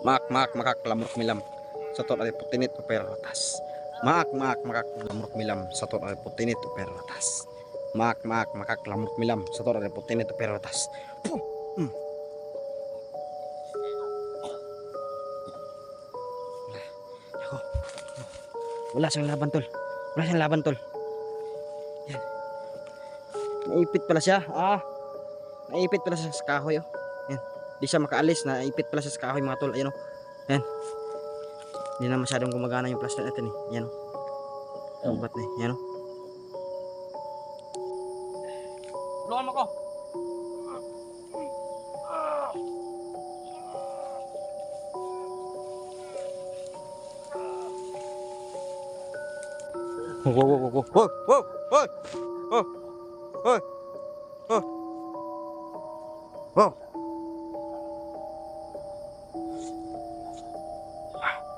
Maak makaklamrok milam sa tot ay putinit o perrotas. Maak makaklamrok milam sa tot ay putinit o perrotas. Maak makaklamrok milam sa tot ay putinit o perrotas. Puh! Ako. Wala siyang laban tol. Wala siyang laban tol. Yan. Naipit pala siya. Naipit pala siya sa kahoy oh. Yan. Di siya makaalis, naipit pala siya sa kahoy mga tol. Ayun oh. Yan. Hindi na masyadong gumagana yung flashlight natin eh. Yan oh. Ubat na eh. Yan oh. Tulungan mo ko. Wow.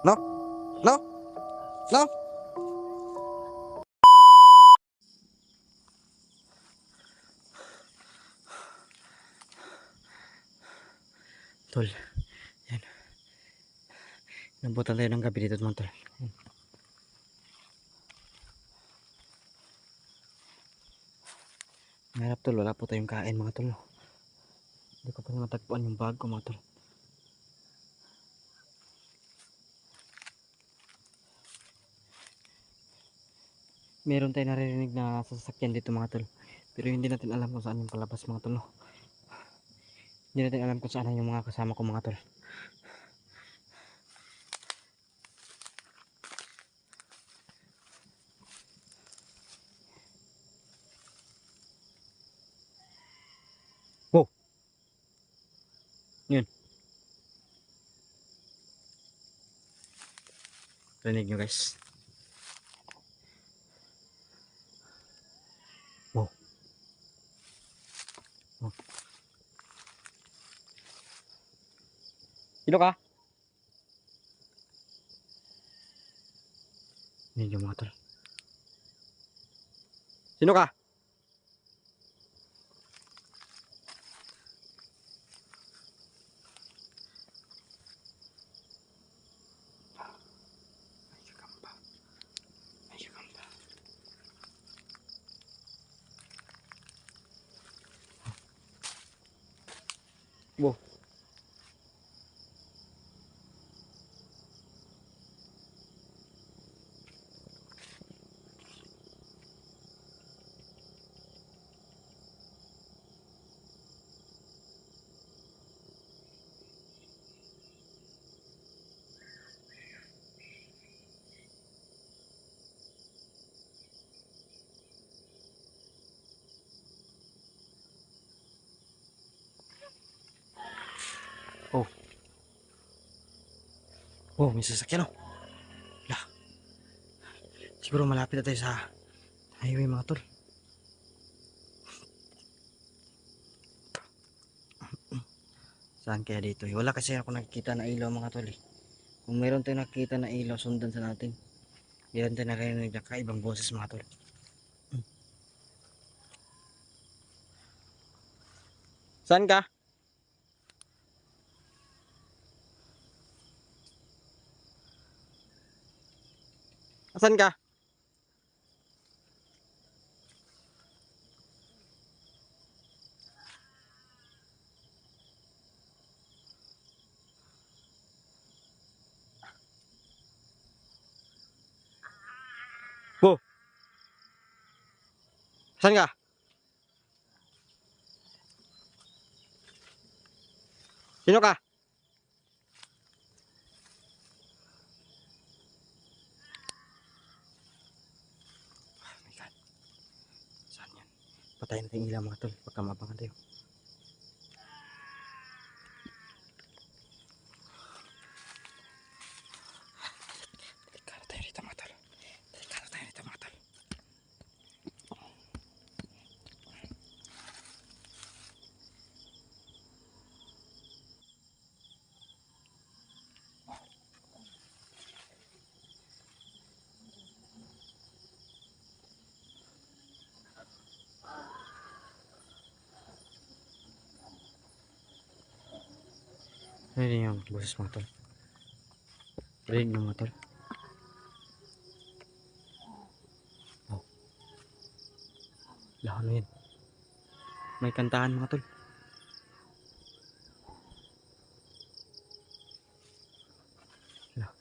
No. No. No. Tol. Yan. Nabutan tayo ng gabi dito mga tol. Yan. Mahirap tol, wala po tayong kain mga tol. Hindi ko pa matagpuan yung bag ko mga tol. Meron tayong naririnig na sasakyan dito mga tol. Pero hindi natin alam kung saan yung palabas mga tol. Hindi natin alam kung saan yung mga kasama ko mga tol. Wow. Yun. Rinig nyo guys. Wow. Wow. Sino ka? Rinig nyo mga tol. Sino ka? Wow. Oh. Oh, may sasakyan oh. Lah. Siguro malapit na tayo sa highway mga tol. Saan kaya dito? Wala kasi ako nakikita na ilaw mga tol eh. Kung meron tayong nakikita na ilaw, sundan sa natin. Meron tayong narinig na kaibang boses mga tol. Saan ka? Saan ka? Wow. Saan ka? Sino ka? Oh my God. Saan yan? Patayin natin yung ilaw mga tol. Pagka mabangan tayo. Delikado tayo rito mga tol. Delikado tayo rito mga tol. Ano yung boses mga tol? Rinig ng mga tol. Oh, lahat na yun. May kantahan mga tol. Lah.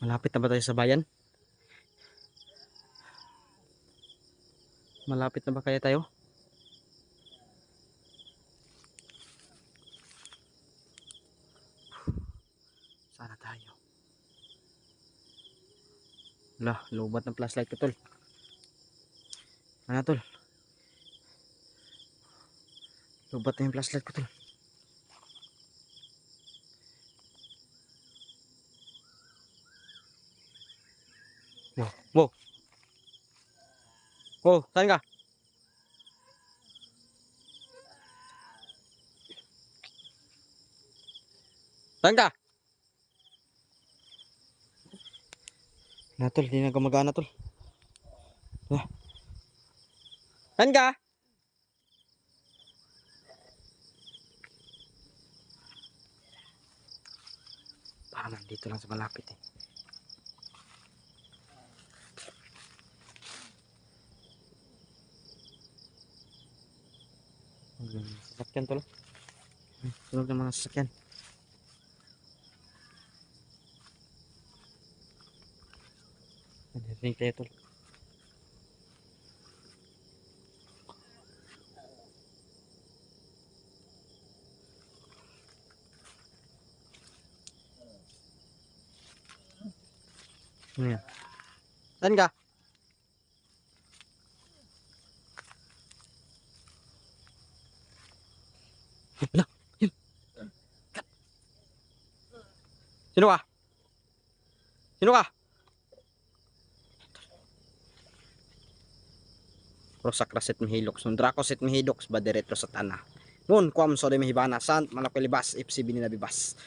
Malapit na ba tayo sa bayan? Malapit na ba kaya tayo? Sana tayo. Lah, lubat ng flashlight ko tol. Ano tol? Lubat na yung flashlight ko tol. Wow, wow. Oh, saan ka? Saan ka? Na tol, hindi na gumagana tol. Ah. Saan ka? Parang nandito lang sa malapit eh. Sasakyan tol. Tunog ng mga sasakyan. Narinig tayo tol. Ano yan? Saan ka? Wala. Yun. Sino ka? Sino ka? Rosak raset mihiloks. Nung drako set mihidoks ba diretro sa tanah. Nun kuam so de mihibana sant malakilibas FCB ni nabibas.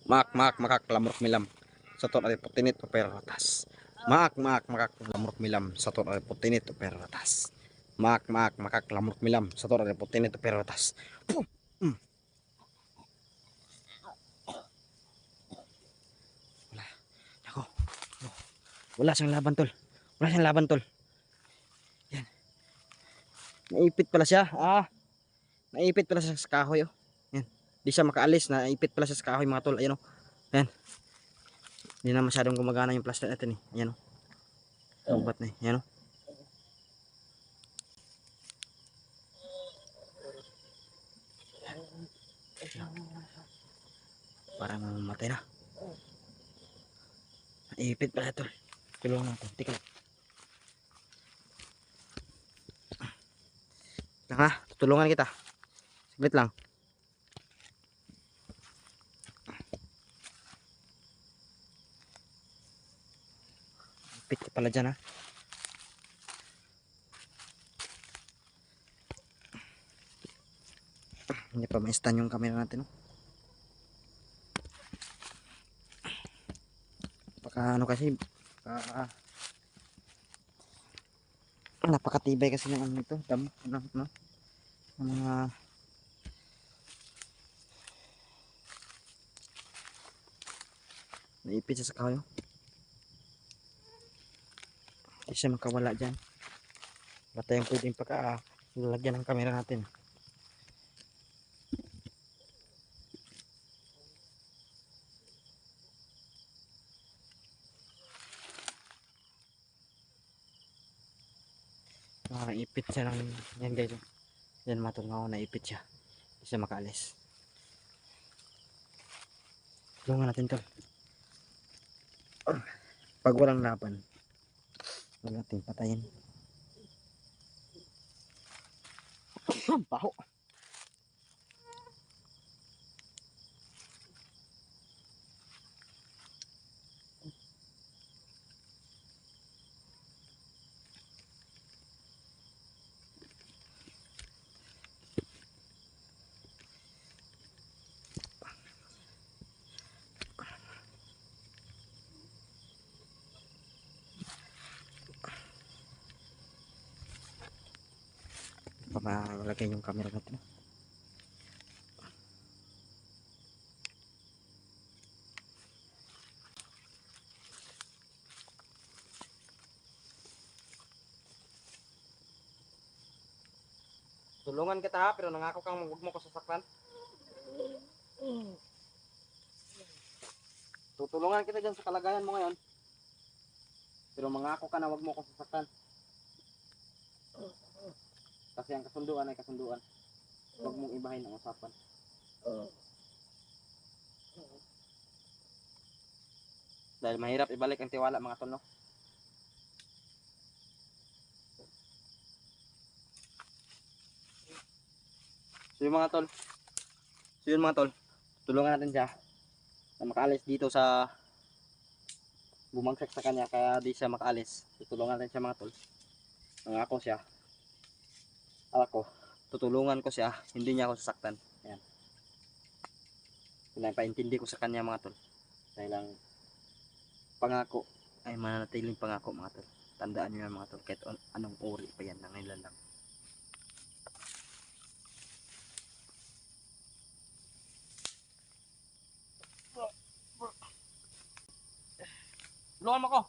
Mak makaklamrok milam. Sa ton ay putinit o perratas. Mak makaklamrok milam. Sa ton ay putinit o perratas. Mak makaklamrok milam. Sa ton ay putinit o perratas. Wala. Ako. Wala siyang laban tol. Wala siyang laban tol. Yan. Naipit pala siya. Naipit pala siya sa kahoy oh. Yan. Di siya makaalis. Naipit pala siya sa kahoy mga tol. Ayan oh. Yan. Hindi na masyadong gumagana yung flashlight natin eh. Ayan oh. Lubat na eh. Ayan oh. Parang mamatay na. Naipit pala tol. Tulungan natin. Tika lang. Lang ha. Tutulungan kita. Saglit lang. Naipit ka pala dyan ha. Hindi pa ma-stand yung camera natin oh. Baka ano kasi napakatibay kasi ng ano ito. Damo no? Ng mga naipit siya sa kahoy oh. Hindi siya makawala dyan. Wala tayong pwedeng lalagyan ng camera natin. Naipit siya ng yan guys oh. Yan matol nga ako naipit siya. Hindi siya makaalis. Tulungan natin tol. Pag walang laban huwag natin patayin. Baho. malagay yung camera natin. Tulungan kita ha, pero nangako kang huwag mo ko sasaktan. Tutulungan kita dyan sa kalagayan mo ngayon. Pero mangako ka na huwag mo ko sasaktan. Kasi ang kasunduan ay kasunduan. Huwag mong ibahin ang usapan. Dahil mahirap ibalik ang tiwala mga tol, no? So yun mga tol, tulungan natin siya na makaalis dito sa bumagsak sa kanya kaya di siya makaalis. Tutulungan natin siya mga tol. Nangako siya. Ako, tutulungan ko siya, hindi niya ako sasaktan. Ayan. Pinapaintindi ko sa kanya mga tol. Dahil lang pangako ay mananatiling pangako mga tol. Tandaan niyo yan mga tol, kahit anong uri pa yan, nangilan lang. Tulungan mo ko.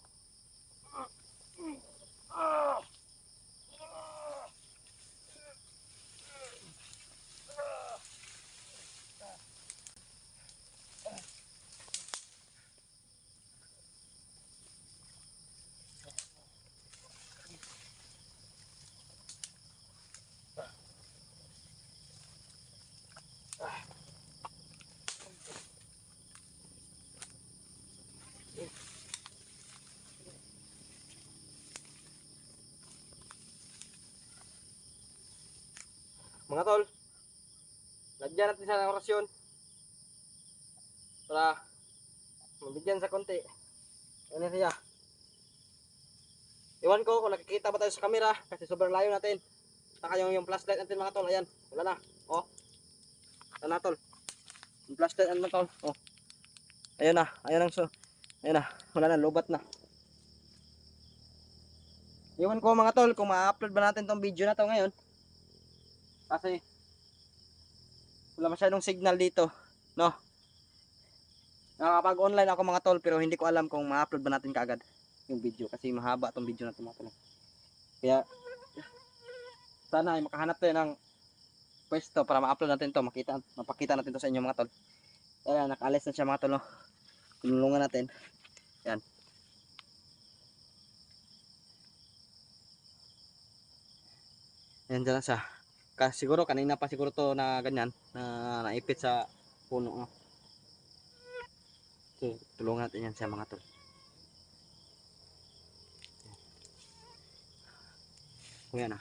Mga tol, lagyan natin siya ng orasyon para mabigyan sa konti. Ano siya? Iwan ko kung nakikita ba tayo sa camera kasi sobrang layo natin. Saka yung flashlight natin mga tol, ayan, wala na. Oh. Wala na tol. Yung flashlight natin mga tol. Oh. Ayun na, ayun na, wala na, lobat na. Iwan ko mga tol kung ma-upload ba natin tong video na to ngayon. Kasi wala masyadong signal dito, no? Nakakapag-online ako mga tol pero hindi ko alam kung ma-upload ba natin kaagad yung video kasi mahaba tong video na ito mga tol. Kaya sana ay makahanap tayo ng pwesto para ma-upload natin to, mapakita natin to sa inyo mga tol. Kaya nakaalis na siya mga tol, no? Tinulungan natin. Yan. Yan dyan siya. Siguro kanina pa siguro to na ganyan na naipit sa puno, no? So, tulungan natin yan siya mga tol. Kung yan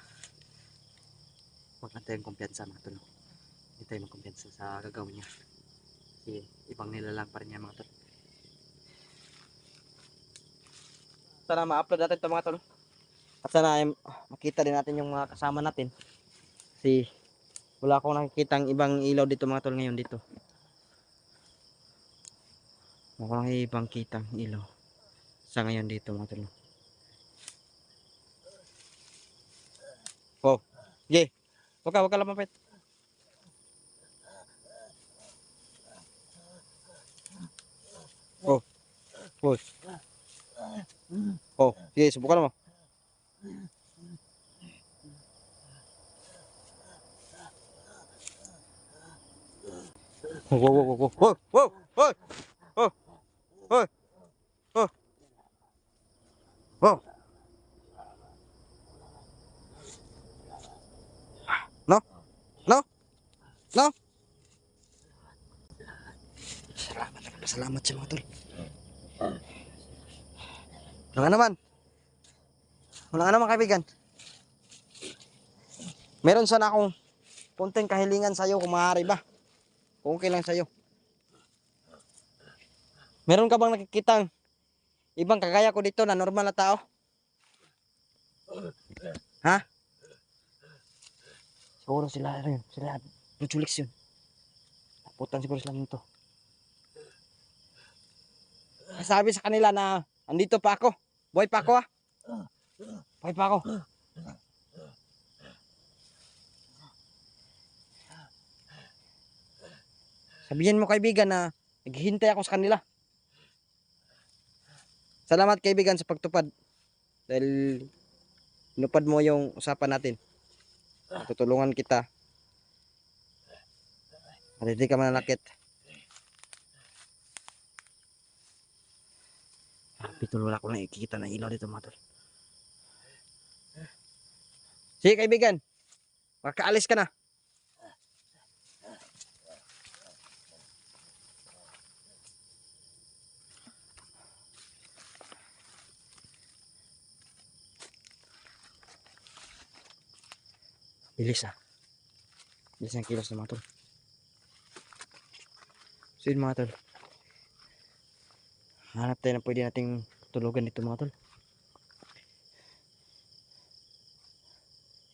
huwag natin tayong kumpiyansa mga tol. Hindi tayo magkumpiyansa sa gagawin niya. Kasi ibang nilalang pa rin niya mga tol. Sana ma-upload natin ito mga tol. At sana ay makita din natin yung mga kasama natin. Kasi wala akong nakikitang ibang ilaw dito mga tol ngayon dito. Wala akong ibang kitang ilaw sa ngayon dito mga tol. Oh, okay. Wag ka lapapit. Oh, oh. Oh, sige, subukan mo. Wow, wow, wow, wow, wow, wow, wow, wow, wow, wow, wow. No, no, no. Salamat siya mga tol. Wala naman. Wala naman kaibigan. Meron sana akong konting kahilingan sa'yo kung maaari ba. Kung okay lang sa'yo. Meron ka bang nakikitang ibang kagaya ko dito na normal na tao? Ha? Siguro sila rin. Sila Luchulix yun. Naputan siguro sila nito. Sabi sa kanila na andito pa ako. Buhay pa ako ha. Buhay pa ako. Sabihin mo kaibigan na naghihintay ako sa kanila. Salamat kaibigan sa pagtupad. Dahil inupad mo yung usapan natin. Tutulungan kita. At hindi ka mananakit. Pitul, wala ko na ikikita na ilaw dito mga tol. Sige kaibigan. Makakaalis ka na. Bilis ah. Bilis ang kilos ng mga tol. So yun mga tol. Hanap tayo na pwede nating tulugan dito mga tol.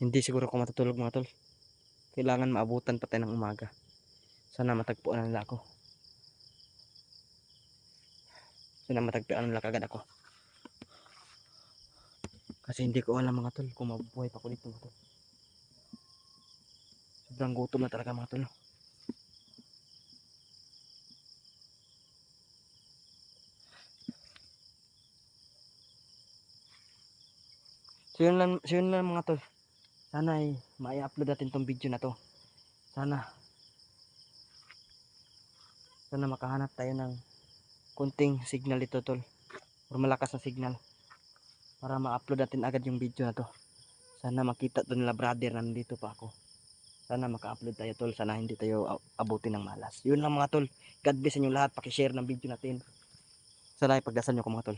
Hindi siguro ako matutulog mga tol. Kailangan maabutan pa tayo ng umaga. Sana matagpuan nila ako. Sana matagpuan nila kagad ako. Kasi hindi ko alam mga tol kung mabubuhay pa ako dito mga tol. Sobrang gutom na talaga mga tol. So yun lang mga tol. Sana ay mai-upload natin tong video na to. Sana makahanap tayo ng kunting signal dito tol. Or malakas na signal. Para ma-upload natin agad yung video na to. Sana makita to nila brother na nandito pa ako. Sana maka-upload tayo tol. Sana hindi tayo abutin ng malas. Yun lang mga tol. God bless sa inyo lahat. Paki-share ng video natin. Sana ipagdasal nyo ko mga tol.